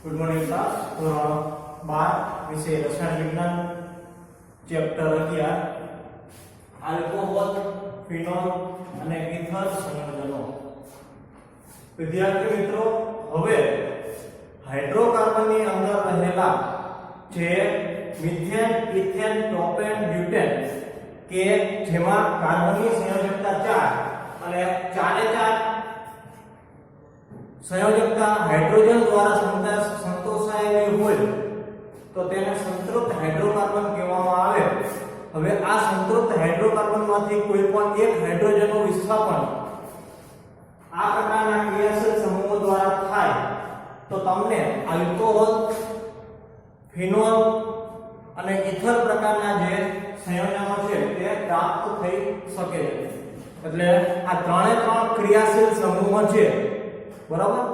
Good morning class. ધોરણ 12 વિષય રસાયણ વિજ્ઞાન ચેપ્ટર 11 આલ્કોહોલ, ફિનોલ અને ઇથર સંયોજનો। વિદ્યાર્થી મિત્રો, હવે હાઇડ્રોકાર્બનની અંદર રહેલા જે મિથેન, ઇથેન, પ્રોપેન, બ્યુટેન કે જેમાં કાર્બનની સંયોજકતા 4 અને 4 संयोजकता हाइड्रोजन द्वारा संतोषाયેલી હોય તો તેને સંતૃપ્ત હાઇડ્રોકાર્બન કહેવામાં આવે। હવે આ સંતૃપ્ત હાઇડ્રોકાર્બનમાંથી કોઈ પણ એક હાઇડ્રોજનનું વિસ્થાપન આ પ્રકારના ક્રિયાશીલ સમૂહો દ્વારા થાય તો તમને આલ્કોહોલ, ફિનોલ અને ઇથર પ્રકારના જે સંયોજનો છે તે પ્રાપ્ત થઈ શકે છે। એટલે આ ત્રણે ત્રણ ક્રિયાશીલ સમૂહો છે, બરાબર,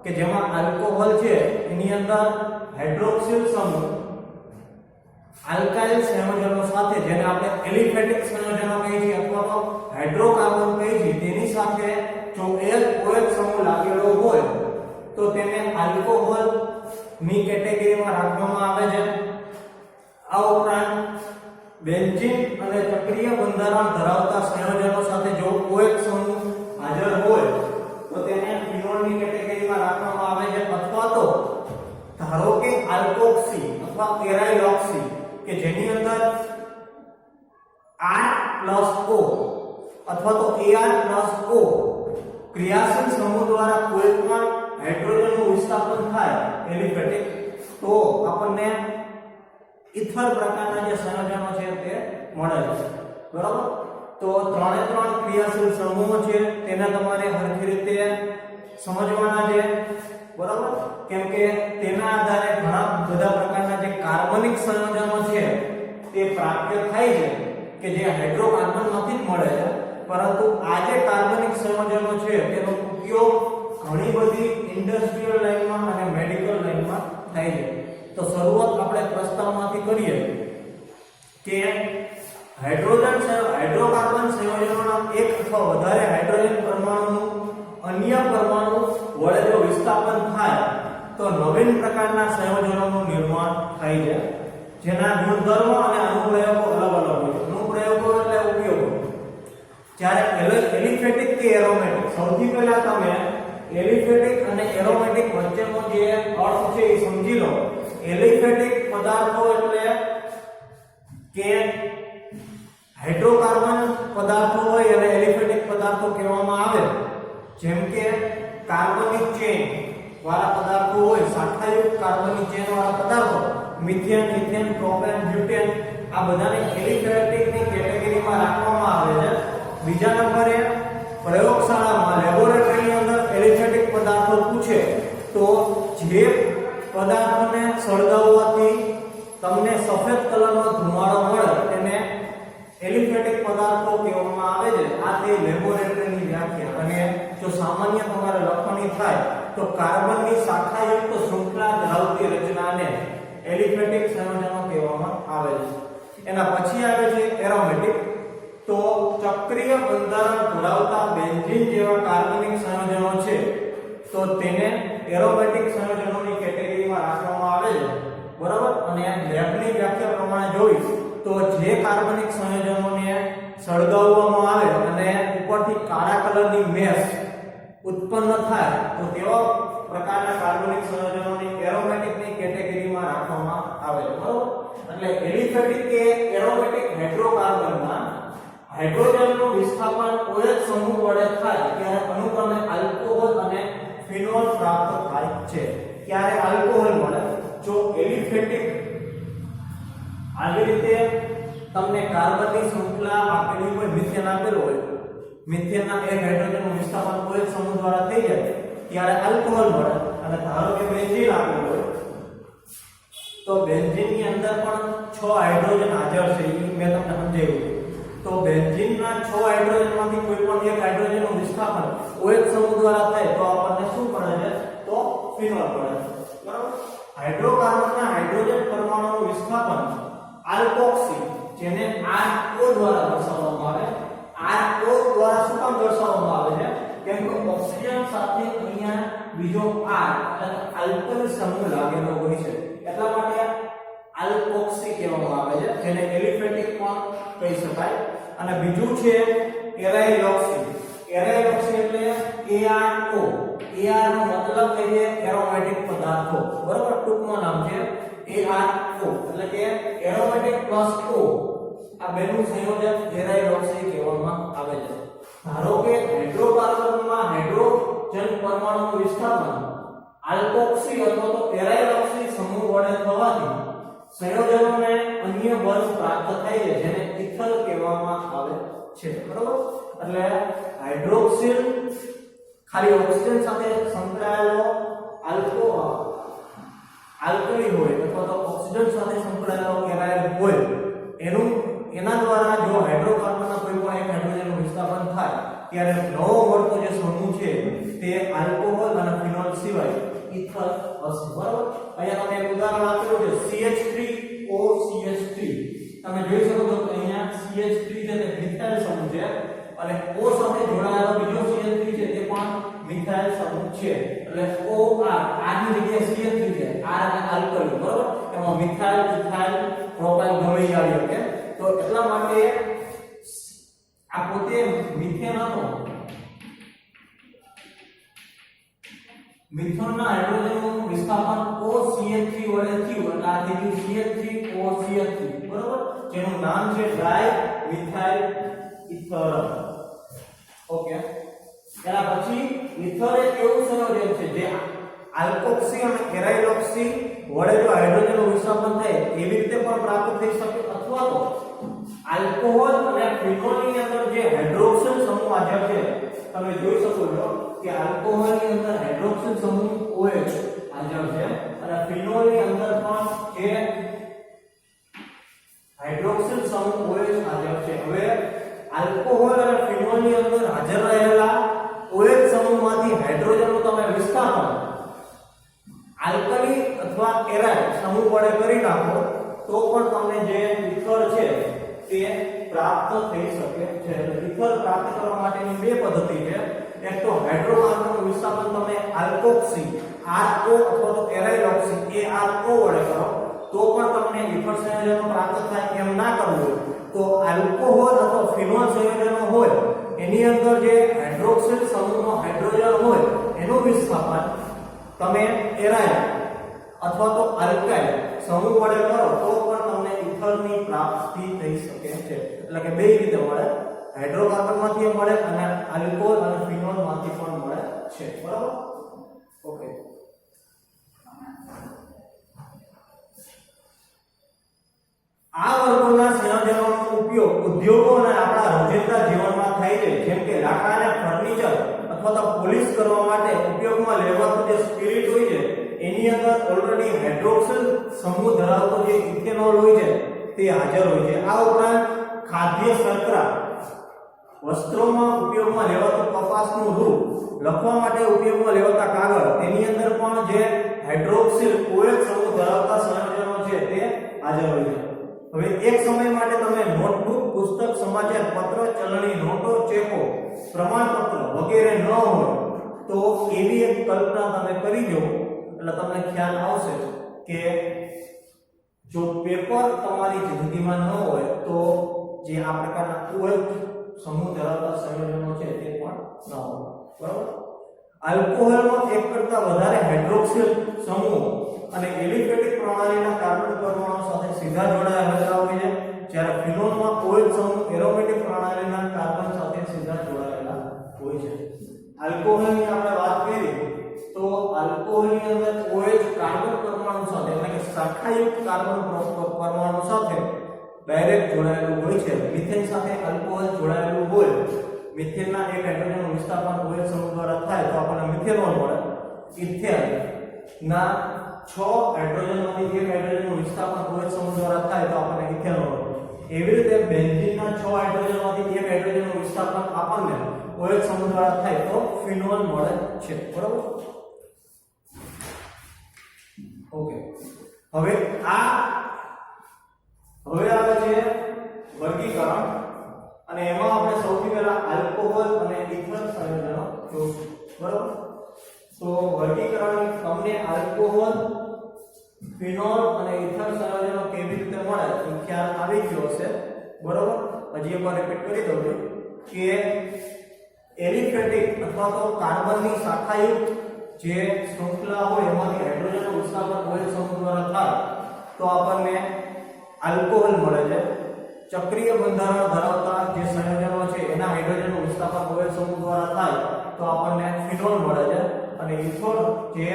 કે જેમાં આલ્કોહોલ છે એની અંદર હાઇડ્રોક્સિલ સમૂહ આલ્કાઇલ સંયોજનો સાથે, જેને આપણે એલિફેટિક સંયોજનો કહીએ છીએ અથવા તો હાઇડ્રોકાર્બન કહીએ છીએ, તેની સાથે જો એક OH સમૂહ લાગેલો હોય તો તેને આલ્કોહોલ ની કેટેગરીમાં રાખવામાં આવે છે। આ ઉપરાંત બેન્ઝીન અને ચક્રીય બંધારણ ધરાવતા સંયોજનો સાથે જો OH સમૂહ હાજર હોય તો તેને ફિનોલની કેટેગરીમાં રાખવામાં આવે છે। અથવા તો ધારો કે આલ્કોક્સી અથવા પેરાઇલોક્સી કે જેની અંદર R+O અથવા તો Ar+O ક્રિયાશીલ સમૂહ દ્વારા કોઈ પણ હાઇડ્રોજનનું વિસ્થાપન થાય એલિફેટિક, તો આપણને ઇથર પ્રકારના જે સંયોજનો છે તે મળે છે, બરાબર। તો ત્રણે ત્રણ ક્રિયાશીલ સમૂહો છે તેને તમારે હરખી રીતે સમજવાના છે, બરાબર, કેમ કે તેના આધારે ઘણા બધા પ્રકારના જે કાર્બનિક સંયોજનો છે તે પ્રાપ્ત થાય છે કે જે હાઇડ્રોકાર્બનમાંથી જ મળે છે, પરંતુ આ જે કાર્બનિક સંયોજનો છે તેનો ઉપયોગ ઘણી બધી ઇન્ડસ્ટ્રીયલ લાઇનમાં અને મેડિકલ લાઇનમાં થાય છે। તો શરૂઆત આપણે પ્રસ્તાવમાંથી કરીએ કે હાઇડ્રોકાર્બન સંયોજનોના એક અથવા વધારે હાઇડ્રોજન પરમાણુનું અન્ય પરમાણુ વડે જો વિસ્થાપન થાય તો નવીન પ્રકારના સંયોજનોનું નિર્માણ થાય છે, જેના ગુણધર્મો અને અનુપ્રયોગો અલગ અલગ હોય છે। અનુપ્રયોગો એટલે ઉપયોગો। જ્યારે એલિફેટિક કે એરોમેટિક, સૌથી પહેલા તમે એલિફેટિક અને એરોમેટિક વચ્ચેનો જે અર્થ છે એ સમજી લો। એલિફેટિક પદાર્થો એટલે કે હાઇડ્રોકાર્બન પદાર્થો હોય અને એલિફેટિક પદાર્થો કહેવામાં આવે, જેમ કે કાર્બનિક ચેન વાળા પદાર્થો હોય, શાખાયુક્ત કાર્બનિક ચેન વાળા પદાર્થો, મિથેન, ઇથેન, પ્રોપેન, બ્યુટેન, આ બધાને એલિફેટિકની કેટેગરીમાં રાખવામાં આવે છે। બીજા નંબરે પ્રયોગશાળામાં લેબોરેટરીની અંદર એલિફેટિક પદાર્થો પૂછે તો જે પદાર્થોને સળગાવવાથી તમને સફેદ કલરનો ધુમાડો મળે તેને એલિફેટિક પદાર્થો કહેવામાં આવે છે। આ તે લેબોરેટરીની વ્યાખ્યા। અને જો સામાન્ય તમારે લખવાની થાય તો કાર્બનની શાખાયુક્ત શૃંખલા ધરાવતી રચનાને એલિફેટિક સંયોજનો કહેવામાં આવે છે। એના પછી આવે છે એરોમેટિક। તો ચક્રીય બંધારણ ધરાવતા બેન્ઝીન જેવા કાર્બનિક સંયોજનો છે તો તેને એરોમેટિક સંયોજનોની કેટેગરીમાં રાખવામાં આવે છે, બરાબર। અને લેબની વ્યાખ્યા પ્રમાણે જોઈશ તો જે કાર્બનિક સંયોજનોને સળગાવવામાં આવે અને ઉપરથી કાળા કલરની મેશ ઉત્પન્ન થાય તો તેવા પ્રકારના કાર્બનિક સંયોજનોને એરોમેટિકની કેટેગરીમાં રાખવામાં આવે છે, બરાબર। એટલે એલિફેટિક કે એરોમેટિક હાઇડ્રોકાર્બનમાં હાઇડ્રોજનનું વિસ્થાપન OH સમૂહ વડે થાય ત્યારે અનુક્રમે આલ્કોહોલ અને ફિનોલ પ્રાપ્ત થાય છે। ત્યારે આલ્કોહોલ મળે જો એલિફેટિક આવી રીતે તમને કાર્બનની શૃંખલા આપેલી હોય, મિથેન આપેલું હોય, મિથેનના એક હાઇડ્રોજનનું વિસ્થાપન OH સમૂહ દ્વારા થઈ જાય ત્યારે આલ્કોહોલ મળે। અને ધારો કે બેન્ઝીન આપેલું હોય તો બેન્ઝીનની અંદર પણ 6 હાઇડ્રોજન હાજર છે, એ મેં તમને સમજાવ્યું। તો બેન્ઝીનના 6 હાઇડ્રોજનમાંથી કોઈ પણ એક હાઇડ્રોજનનું વિસ્થાપન OH સમૂહ દ્વારા થાય તો આપણને શું મળે છે? તો ફિનોલ મળે છે, બરાબર। હાઇડ્રોકાર્બનના હાઇડ્રોજન પરમાણુનું વિસ્થાપન આલ્કોક્સી, જેને RO દ્વારા દર્શાવવામાં આવે, RO દ્વારા શું કામ દર્શાવવામાં આવે છે? કેમ કે ઓક્સિજન સાથે અહીંયા બીજો R એટલે આલ્કલી સમૂહ લાગેલો હોય છે એટલા માટે આલ્કોક્સી કહેવામાં આવે છે જેને એલિફેટિક પણ કહી શકાય અને બીજું છે એરાઇલોક્સી એરાઇલોક્સી એટલે ARO AR નો મતલબ થઈ છે એરોમેટિક પદાર્થો બરાબર ટૂંકમાં નામ છે ARO એટલે કે એરોમેટિક પ્લસ O આ બેનું સંયોજન એરાઇલોક્સી કહેવામાં આવે છે ધારો કે હાઇડ્રોકાર્બનમાં હાઇડ્રોજન પરમાણુનું વિસ્થાપન આલ્કોક્સી અથવા તો એરાઇલોક્સી સમૂહ વડે થવાથી સંયોજનોને અન્ય બળ પ્રાપ્ત થાય છે જેને ઇથર કહેવામાં આવે છે બરાબર એટલે હાઇડ્રોક્સિલ ખાલી ઓક્સિજન સાથે સંકળાયેલો આલ્કલી હોય અથવા તો ઓક્સિજન સાથે સંકળાયેલો એરાઇલ હોય એના દ્વારા જો હાઇડ્રોકાર્બનના કોઈ પણ એક હાઇડ્રોજનનું વિસ્થાપન થાય ત્યારે નવો મળતો જે સમૂહ છે તે આલ્કોહોલ અને ફિનોલ સિવાય ઇથર હશે બરાબર અહીંયા તમે એક ઉદાહરણ આપેલું છે CH3OCH3 તમે જોઈ શકો છો કે અહીંયા CH3 છે તે મિથાઇલ સમૂહ છે અને O સાથે જોડાયેલો બીજો CH3 છે તે પણ મિથાઇલ સમૂહ છે એટલે OR R ની જગ્યાએ CH3 છે R એટલે આલ્કલી બરાબર એમાં મિથાઇલ ઇથાઇલ પ્રોપાઇલ ગમે આવી શકે તો એટલા માટે આ પોતે મિથેન હતો મિથેનના હાઇડ્રોજનનું વિસ્થાપન OCH3 વડે થયું એટલે આ થઈ ગયું CH3OCH3 બરાબર જેનું નામ છે ડાઈ મિથાઇલ ઇથર ઓકે એના પછી ઇથર એક એવું સંયોજન છે જે આલ્કોક્સી અને એરાઇલોક્સી વડે જો હાઇડ્રોજનનું વિસ્થાપન થાય એવી રીતે પણ પ્રાપ્ત થઈ શકે અથવા તો આલ્કોહોલ અને ફિનોલની અંદર જે હાઇડ્રોક્સિલ સમૂહ હાજર છે તમે જોઈ શકો છો કે આલ્કોહોલની અંદર હાઇડ્રોક્સિલ સમૂહ OH હાજર છે અને ફિનોલની અંદર પણ જે હાઇડ્રોક્સિલ સમૂહ OH હાજર છે હવે આલ્કોહોલ અને ફિનોલની અંદર હાજર રહેલા OH સમૂહમાંથી હાઇડ્રોજનનું તમે વિસ્થાપન આલ્કલી અથવા એરાઇલ સમૂહ વડે કરી નાખો તો પણ તમને જે ઇથર છે તે પ્રાપ્ત થઈ શકે છે ઇથર પ્રાપ્ત કરવા માટેની બે પદ્ધતિ છે એક તો હાઇડ્રોકાર્બનનું વિસ્થાપન તમે આલ્કોક્સી RO અથવા તો એરાઇલોક્સી ARO વડે કરો તો પણ તમને ઇથર સંયોજનો પ્રાપ્ત થાય એમ ના કરવું તો આલ્કોહોલ અથવા ફિનોલ સંયોજનો હોય એની અંદર જે હાઇડ્રોક્સિલ સમૂહનો હાઇડ્રોજન હોય એનું વિસ્થાપન તમે એરાઇલ અથવા તો આલ્કાઇલ સમૂહ વડે કરો તો પણ તમને ઇથરની પ્રાપ્તિ થઈ શકે છે એટલે કે બે રીતે મળે હાઇડ્રોકાર્બનમાંથી મળે અને આલ્કોહોલ અને ફિનોલમાંથી પણ મળે છે બરાબર ઓકે આ વર્ગોના સંયોજનોનો ઉપયોગ ઉદ્યોગો અને આપણા રોજિંદા જીવનમાં થાય છે જેમ કે લાકડાના ફર્નિચર અથવા તો પોલિશ કરવા માટે ઉપયોગમાં લેવાતો જે સ્પિરિટ હોય છે એની અંદર ઓલરેડી હાઇડ્રોક્સિલ સમૂહ ધરાવતો જે ઇથેનોલ હોય છે તે હાજર હોય છે આ ઉપરાંત ખાદ્ય શર્કરા વસ્ત્રોમાં ઉપયોગમાં લેવાતો કપાસનું રૂ લખવા માટે ઉપયોગમાં લેવાતા કાગળ તેની અંદર પણ જે હાઇડ્રોક્સિલ OH સમૂહ ધરાવતા સંયોજનો છે તે હાજર હોય છે હવે એક સમય માટે તમે નોટબુક પુસ્તક સમાચાર પત્ર ચલણી નોટો ચેકો પ્રમાણપત્ર વગેરે ન હોય તો એવી એક કલ્પના તમે કરી જો એટલે તમને ખ્યાલ આવશે કે જો પેપર તમારી જિંદગીમાં ન હોય તો જે આ પ્રકારના OH સમૂહ ધરાવતા સંયોજનો છે તે પણ ન હોય બરાબર આલ્કોહોલમાં એક કરતા વધારે હાઇડ્રોક્સિલ સમૂહ અને એલિફેટિક પ્રણાલીના કાર્બન પરમાણુ સાથે સીધા જોડાયેલા હોય છે જ્યારે ફિનોલમાં OH સમૂહ એરોમેટિક પ્રણાલીના કાર્બન સાથે સીધા જોડાયેલા હોય છે આલ્કોહોલની આપણે વાત કરીએ તો આલ્કોહોલની અંદર OH કાર્બન પરમાણુ સાથે એટલે કે શાખાયુક્ત કાર્બન પરમાણુ સાથે ડાયરેક્ટ જોડાયેલું હોય છે મિથેન સાથે આલ્કોહોલ જોડાયેલું હોય મિથેનના એક હાઇડ્રોજનનું વિસ્થાપન OH સમૂહ દ્વારા થાય તો આપણને મિથેનોલ મળે ઇથેન ના 6 હાઇડ્રોજનમાંથી એક હાઇડ્રોજનનું વિસ્થાપન OH સમૂહ દ્વારા થાય તો આપણને ઇથેનોલ મળે એવી રીતે બેન્ઝીનના 6 હાઇડ્રોજનમાંથી એક હાઇડ્રોજનનું વિસ્થાપન આપણને OH સમૂહ દ્વારા થાય તો ફિનોલ મળે છે બરાબર ઓકે હવે આવે છે વર્ગીકરણ અને એમાં આપણે સૌથી પહેલા આલ્કોહોલ અને ઇથર સંયોજનો જોઈશું બરોબર. તો વર્ગીકરણ તમને આલ્કોહોલ, ફિનોલ અને ઇથર સંયોજનો કેવી રીતે મળે એ ખ્યાલ આવી ગયો હશે. બરોબર. હજી એકવાર રિપીટ કરી દઉં છું કે એલિફેટિક અથવા તો કાર્બનની શાખાયુક્ત જે શૃંખલા હોય એમાંથી હાઇડ્રોજનનો વિસ્થાપન OH સમૂહ દ્વારા થાય તો આપણને આલ્કોહોલ મળે છે. ચક્રીય બંધારણ ધરાવતા જે સંયોજનો છે એના હાઇડ્રોજનનું વિસ્થાપન OH સમૂહ દ્વારા થાય તો આપણને ફિનોલ મળે છે. અને ઇથોલ જે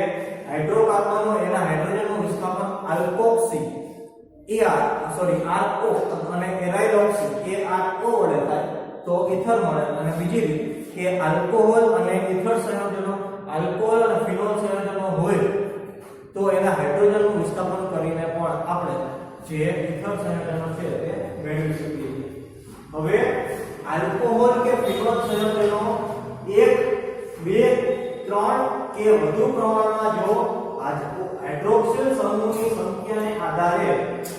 હાઇડ્રોકાર્બન હોય એના હાઇડ્રોજનનું વિસ્થાપન આલ્કોક્સી આર્કો અને એરાઇલોક્સી ARO વડે થાય તો ઇથર મળે. અને બીજી રીત કે આલ્કોહોલ અને ઇથર સંયોજનો આલ્કોહોલ અને ફિનોલ સંયોજનો હોય તો એના હાઇડ્રોજનનું વિસ્થાપન કરીને પણ આપણે જે ઇથર સંયોજનો છે તે મેળવી શકીએ છીએ. હવે આલ્કોહોલ કે ફિનોલ સંયોજનો 1 2 3 કે વધુ પ્રમાણમાં જો હાઇડ્રોક્સિલ સમૂહની સંખ્યાને આધારે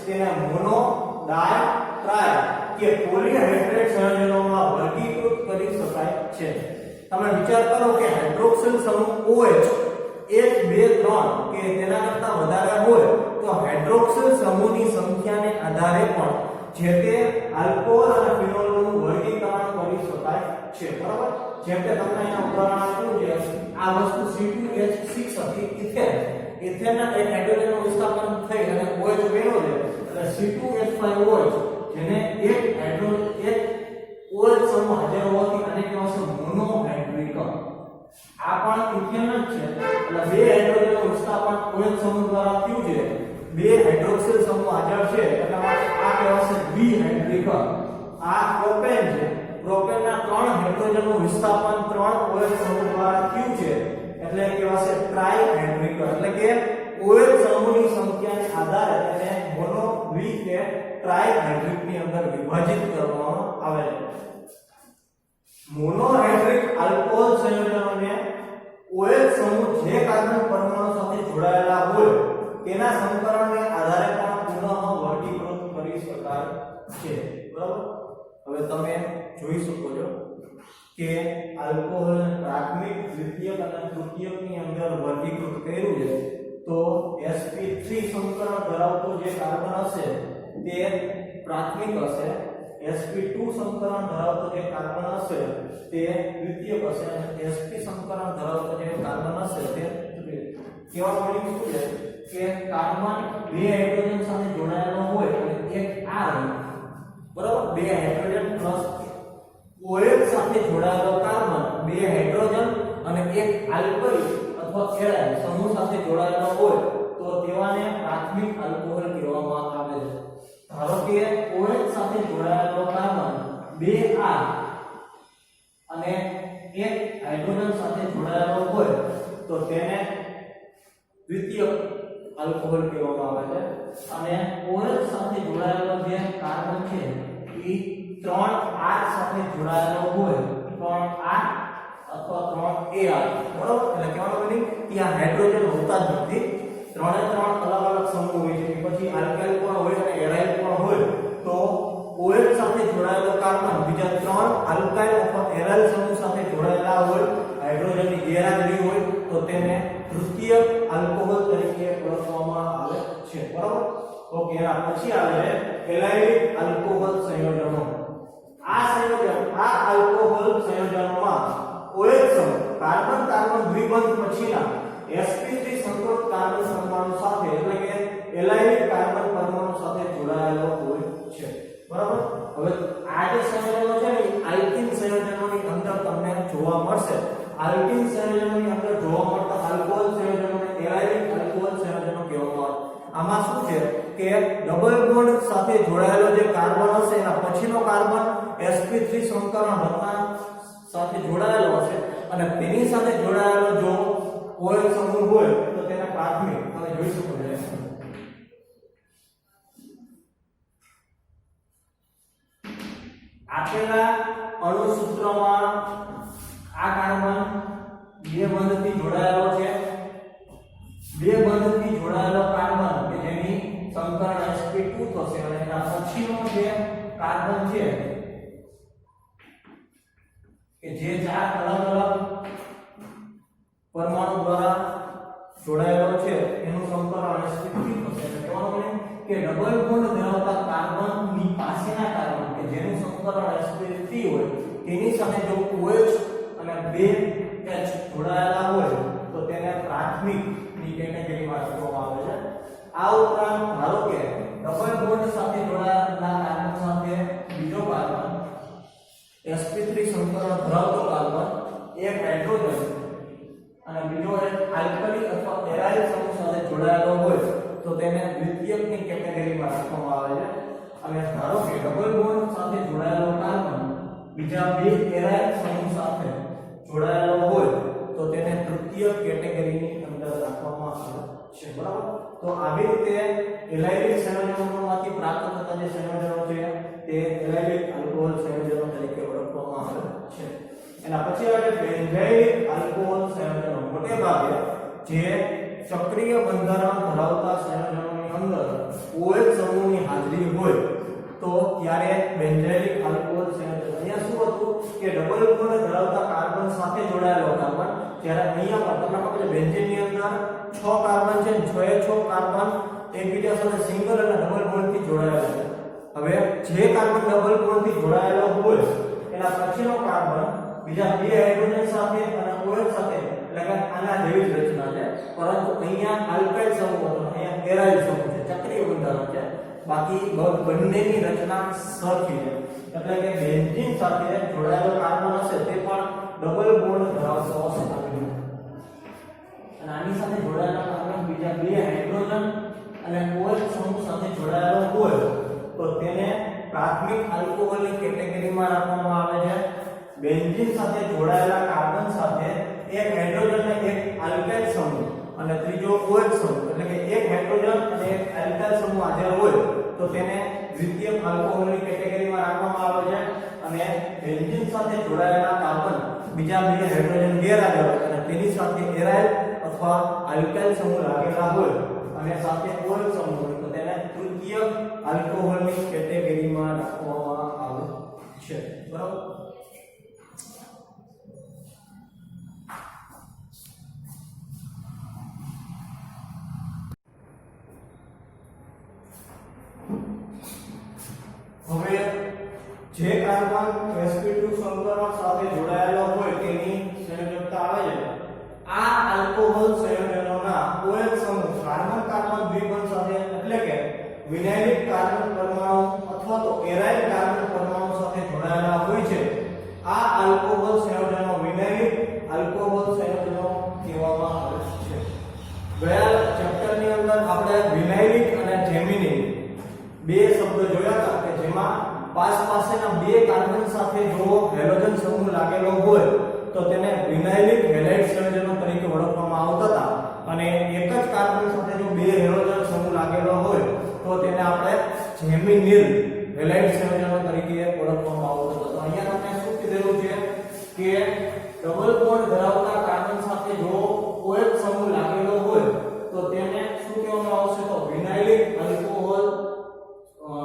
તેને મોનો, ડાય, ટ્રાય કે પોલીહાઇડ્રેટ સંયોજનોમાં વર્ગીકૃત કરી શકાય છે. તમે વિચાર કરો કે હાઇડ્રોક્સિલ સમૂહ OH 1 2 3 કે તેના કરતા વધારે હોય તો હાઇડ્રોક્સિલ સમૂહની સંખ્યાને આધારે પણ જે તે આલ્કોહોલ અને ફિનોલનું વર્ગીકરણ કરી શકાય છે. બરાબર. જેમ કે તમને અહીંયા ઉદાહરણ આપ્યું છે આ વસ્તુ C2H6 હતી ઇથેન. ઇથેનના એક હાઇડ્રોજનનું વિસ્થાપન થઈ અને OH બન્યો છે એટલે C2H5OH જેને એક OH સમૂહ હાજર હોવાથી આને કહેવાશે મોનોહાઇડ્રિક. આ પણ ઇથેન જ છે એટલે બે હાઇડ્રોજનનું વિસ્થાપન OH સમૂહ દ્વારા થયું છે. બે હાઇડ્રોક્સિલ સમૂહ હાજર છે એટલે માટે આ કહેવાશે દ્વિહાઇડ્રિક. આ પ્રોપેન છે. પ્રોપેનના 3 હાઇડ્રોજનનું વિસ્થાપન 3 OH સમૂહ દ્વારા થયું છે એટલે કહેવાશે ટ્રાઇહાઇડ્રિક. એટલે કે OH સમૂહની સંખ્યાને આધારે તેને મોનો, દ્વિ કે ટ્રાઇહાઇડ્રિક ની અંદર વિભાજિત કરવામાં આવે છે. મોનોહાઇડ્રિક આલ્કોહોલ સંયોજનોને OH સમૂહ જે કાર્બન પરમાણુ સાથે જોડાયેલા હોય તેના સંકરણને આધારે પણ પુનઃ વર્ગીકૃત કરી શકાય છે. બરાબર. હવે તમે જોઈ શકો છો કે આલ્કોહોલ પ્રાથમિક, દ્વિતીયક અને તૃતીયકની અંદર વર્ગીકૃત કર્યું છે તો sp3 સંકરણ ધરાવતો જે કાર્બન હશે તે પ્રાથમિક હશે. sp2 સંકરણ ધરાવતો જે કાર્બન હશે તે દ્વિતીયક હશે અને sp સંકરણ ધરાવતો જે કાર્બન હશે તે તૃતીયક. કેવા મોડ્યુલ શું છે કે કાર્બન બે હાઇડ્રોજન સાથે જોડાયેલો હોય અને એક આ હોય. બરાબર. બે હાઇડ્રોજન પ્લસ OH સાથે જોડાયેલો કાર્બન બે હાઇડ્રોજન અને એક આલ્કલી અથવા એરાઇલ સમૂહ સાથે જોડાયેલો હોય તો તેવાને પ્રાથમિક આલ્કોહોલ કહેવામાં આવે છે. ધારો કે OH સાથે જોડાયેલો કાર્બન બે આ અને એક હાઇડ્રોજન સાથે જોડાયેલો હોય તો તેને દ્વિતીયક આલ્કોહોલ કહેવામાં આવે છે. અને OH સાથે જોડાયેલો જે કાર્બન છે એ 3R સાથે જોડાયેલો હોય 3R અથવા 3AR. બરાબર. એટલે કહેવાનો મતલબ ત્યાં હાઇડ્રોજન હોતા જ નથી. 3 અલગ અલગ સમૂહ હોય છે. પછી આલ્કાઇલ પણ હોય અને એરાઇલ પણ હોય તો OH સાથે જોડાયેલો કાર્બન બીજા 3 આલ્કાઇલ અથવા એરાઇલ સમૂહ સાથે જોડાયેલા હોય હાઇડ્રોજનની ગેરહાજરી હોય તો તેને તૃતીયક આલ્કોહોલ તરીકે ઓળખવામાં આવે છે. બરાબર. ઓકે. એના પછી આવે છે એલાઇલિક આલ્કોહોલ સંયોજનો. આ આલ્કોહોલ સંયોજનોમાં OH સમૂહ કાર્બન કાર્બન દ્વિબંધ પછીના sp3 સંકૃત કાર્બન પરમાણુ સાથે એટલે કે એલાઇલિક કાર્બન પરમાણુ સાથે જોડાયેલો હોય છે. બરાબર. હવે આ જે સંયોજનો છે ને આલ્કીન સંયોજનોની અંદર તમને જોવા મળશે. આલ્કીન સંયોજનોની અંદર જોવા મળતા આલ્કોહોલ સંયોજનોને એલાઇલિક આલ્કોહોલ સંયોજનો કહેવામાં આવે. આમાં શું છે કે ડબલ બોન્ડ સાથે જોડાયેલો જે કાર્બન હશે એના પછીનો કાર્બન sp3 સંકરણ રત્ન સાથે જોડાયેલો હશે અને તેની સાથે જોડાયેલો જો OH સમૂહ હોય તો તેને પ્રાથમિક તમે જોઈ શકો છો. આપેલા અણુસૂત્રમાં આ કાર્બન બે બંધથી જોડાયેલો છે. બે બંધથી જોડાયેલો કાર્બન કે જેની સંકરણ sp2 થશે અને એના પછીનો જે કાર્બન છે કે જે ચાર અલગ અલગ પરમાણુ દ્વારા જોડાયેલો છે એનું સંકરણ sp3 થશે એટલે કહેવાનું કે ડબલ બોન્ડ ધરાવતા કાર્બનની પાસેના કાર્બન કે જેનું સંકરણ sp3 હોય તેની સાથે જો OH અને 2H જોડાયેલા હોય તો તેને પ્રાથમિક ની કેટેગરીમાં રાખવામાં આવે છે આ ઉપરાંત ધારો કે ડબલ બોન્ડ સાથે જોડાયેલા કાર્બન સાથે બીજો કાર્બન sp3 સંકરણ ધરાવતો કાર્બન એક હાઇડ્રોજન અને બીજો એક આલ્કલી અથવા એરાઇલ સમૂહ સાથે જોડાયેલો હોય તો તેને દ્વિતીયકની કેટેગરીમાં રાખવામાં આવે છે અને ધારો કે ડબલ બોન્ડ સાથે જોડાયેલો કાર્બન બીજા બે એરાઇલ સમૂહ સાથે જોડાયેલો હોય તો તેને તૃતીયક કેટેગરીની અંદર રાખવામાં આવે છે બરાબર તો આવી રીતે એલાઇલિક સંયોજનોમાંથી પ્રાપ્ત થતા જે સંયોજનો છે તે એલાઇલિક આલ્કોહોલ સંયોજનો તરીકે ઓળખવામાં આવે છે એના પછી આવે બેન્ઝાઇલિક આલ્કોહોલ સંયોજનો મોટે ભાગે જે ચક્રીય બંધારણ ધરાવતા સંયોજનોની અંદર OH સમૂહની હાજરી હોય તો ત્યારે બેન્ઝાઇલિક આલ્કોહોલ સંયોજન અહીંયા શું હતું કે ડબલ બોન્ડ ધરાવતા કાર્બન સાથે જોડાયેલો કાર્બન જ્યારે અહીંયા તમને ખબર છે બેન્ઝીનની અંદર 6 કાર્બન છે 6 એ 6 કાર્બન એકબીજા સાથે સિંગલ અને ડબલ બોન્ડથી જોડાયેલા છે હવે જે કાર્બન ડબલ બોન્ડથી જોડાયેલો હોય એના પછીનો કાર્બન બીજા બે હાઇડ્રોજન સાથે અને OH સાથે એટલે કે આના જેવી જ રચના છે પરંતુ અહીંયા આલ્કાઇલ સમૂહ હતો અહીંયા એરાઇલ સમૂહ છે ચક્રીય બંધારણ છે બાકી બંનેની રચના સરખી છે એટલે કે બેન્ઝીન સાથે જોડાયેલો કાર્બન હશે તે પણ ડબલ બોન્ડ ધરાવતો હશે અને આની સાથે જોડાયેલા કાર્બન બીજા બે હાઇડ્રોજન અને OH સમૂહ સાથે જોડાયેલો હોય તો તેને પ્રાથમિક આલ્કોહોલની કેટેગરીમાં રાખવામાં આવે છે બેન્ઝીન સાથે જોડાયેલા કાર્બન સાથે એક હાઇડ્રોજન અને એક આલ્કાઇલ સમૂહ અને ત્રીજો OH સમૂહ એટલે કે એક હાઇડ્રોજન અને એક આલ્કાઇલ સમૂહ હાજર હોય તો તેને દ્વિતીયક આલ્કોહોલની કેટેગરીમાં રાખવામાં આવે છે અને બેન્ઝીન સાથે જોડાયેલા કાર્બન બીજા બે હાઇડ્રોજન ગેરહાજર હોય અને તેની સાથે એરાઇલ અથવા આલ્કાઇલ સમૂહ લાગેલા હોય અને સાથે OH સમૂહ હોય તો તેને તૃતીયક આલ્કોહોલની કેટેગરીમાં રાખવામાં આવે છે બરાબર હવે જે કાર્બન sp2 સંકરણ સાથે જોડાયેલો હોય તેની સંયોજકતા આવે છે આ આલ્કોહોલ સંયોજનોના OH સમૂહ કાર્બન કાર્બન દ્વિબંધ સાથે એટલે કે વિનાઇલિક કાર્બન પરમાણુ અથવા તો એરાઇલ કાર્બન પરમાણુ સાથે જોડાયેલા હોય છે આ આલ્કોહોલ સંયોજનો વિનાઇલિક આલ્કોહોલ સંયોજનો કહેવામાં આવે છે ગયા ચેપ્ટરની અંદર આપણે વિનાઇલિક અને જેમિનિક બે શબ્દ જોયા હતા કે જેમાં પાસેના બે કાર્બન સાથે જો હેલોજન સમૂહ લાગેલો હોય તો તેને વિનાઇલિક હેલાઇડ સંયોજનો તરીકે ઓળખવામાં આવતા હતા અને એક જ કાર્બન સાથે જો બે હેલોજન સમૂહ લાગેલો હોય તો તેને આપણે જેમિનિલ હેલાઇડ સંયોજનો તરીકે ઓળખવામાં આવતા હતા તો અહીંયા તમને શું કીધેલું છે કે ડબલ બોન્ડ ધરાવતા કાર્બન સાથે જો OH સમૂહ લાગેલો હોય તો તેને શું કહેવામાં આવશે તો વિનાઇલિક આલ્કોહોલ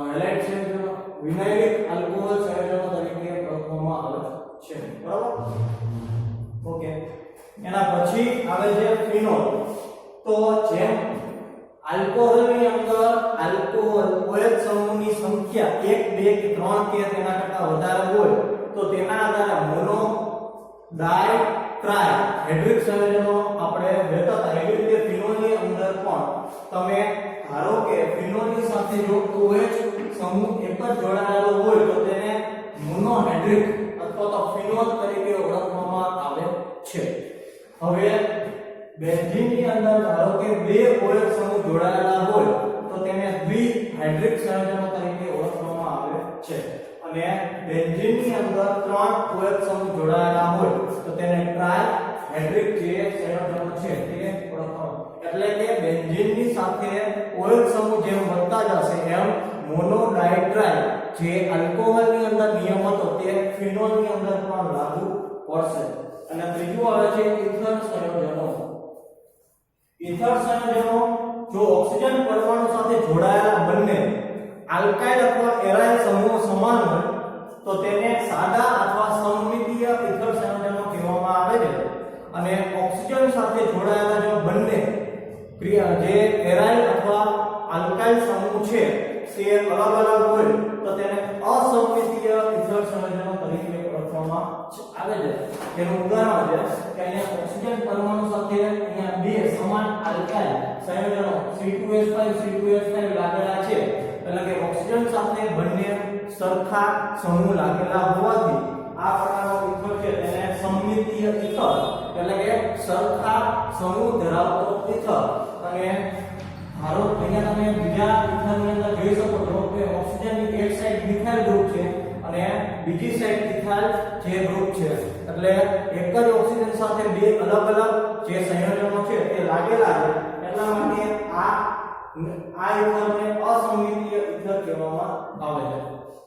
હેલાઇડ સંયોજનો વિનાઇલિક આલ્કોહોલ સંયોજનો તરીકે ઓળખવામાં આવે છે બરાબર ઓકે એના પછી આવે છે ફિનોલ તો જેમ આલ્કોહોલની અંદર આલ્કોહોલ OH સમૂહની સંખ્યા 1 2 કે 3 કે તેના કરતા વધારે હોય તો તેના આધારે મોનો ડાય ટ્રાય હાઇડ્રિક સંયોજનો આપણે લેતા હતા એવી રીતે ફિનોલની અંદર પણ તમે ધારો કે ફિનોલની સાથે જો OH સમૂહ એક જ જોડાયેલો હોય તો તેને મોનોહાઇડ્રિક અથવા તો ફિનોલ તરીકે ઓળખવામાં આવે છે હવે બેન્ઝીનની અંદર ધારો કે બે OH સમૂહ જોડાયેલા હોય તો તેને દ્વિહાઇડ્રિક સંયોજનો તરીકે ઓળખવામાં આવે છે અને બેન્ઝીનની અંદર 3 OH સમૂહ જોડાયેલા હોય તો તેને ટ્રાઇહાઇડ્રિક જે સંયોજનો છે તે ઓળખવામાં એટલે કે બેન્ઝીનની સાથે OH સમૂહ જેમ વધતા જશે એમ મોનો ડાયટ્રાઇલ જે આલ્કોહોલની અંદર નિયમ હતો તે ફિનોલની અંદર પણ લાગુ પડશે અને ત્રીજું આવે છે ઇથર સંયોજનો ઇથર સંયોજનો જો ઓક્સિજન પરમાણુ સાથે જોડાયેલા બંને આલ્કાઇલ અથવા એરાઇલ સમૂહ સમાન હોય તો તેને સાદા અથવા સમમિતીય ઇથર સંયોજનો કહેવામાં આવે છે અને ઓક્સિજન સાથે જોડાયેલા જો બંને ક્રિયા જે એરાઇલ અથવા આલ્કાઇલ સમૂહ છે તે અલગ અલગ હોય તો તેને અસમમિતીય ઇથર સંયોજનો તરીકે ઓળખવામાં આવે છે. તેનું ઉદાહરણ છે કે અહીંયા ઓક્સિજન પરમાણુ સાથે અહીંયા બે સમાન આલ્કાઇલ સંયોજનો C2H5 C2H5 લાગેલા છે, એટલે કે ઓક્સિજન સાથે બંને સરખા સમૂહ લાગેલા હોવાથી આ પ્રકારનો ઇથર છે તેને સમમિતીય ઇથર એટલે કે સરખા સમૂહ ધરાવતો ઇથર. અને ધારો અહીંયા તમે બીજા ઇથરની અંદર જોઈ શકો છો કે ઓક્સિજનની એક સાઈડ મિથાઇલ ગ્રુપ છે અને બીજી સાઈડ ઇથાઇલ જે ગ્રુપ છે, એટલે એક જ ઓક્સિજન સાથે બે અલગ અલગ જે સંયોજનો છે તે લાગેલા છે, એટલા માટે આ ઇથરને અસમમિતીય ઇથર કહેવામાં આવે છે.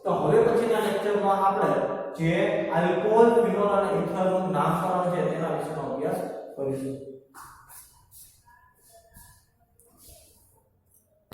તો હવે પછીના લેક્ચરમાં આપણે જે આલ્કોહોલ ફિનોલ અને ઇથરનું નામકરણ છે તેના વિશેનો અભ્યાસ કરીશું.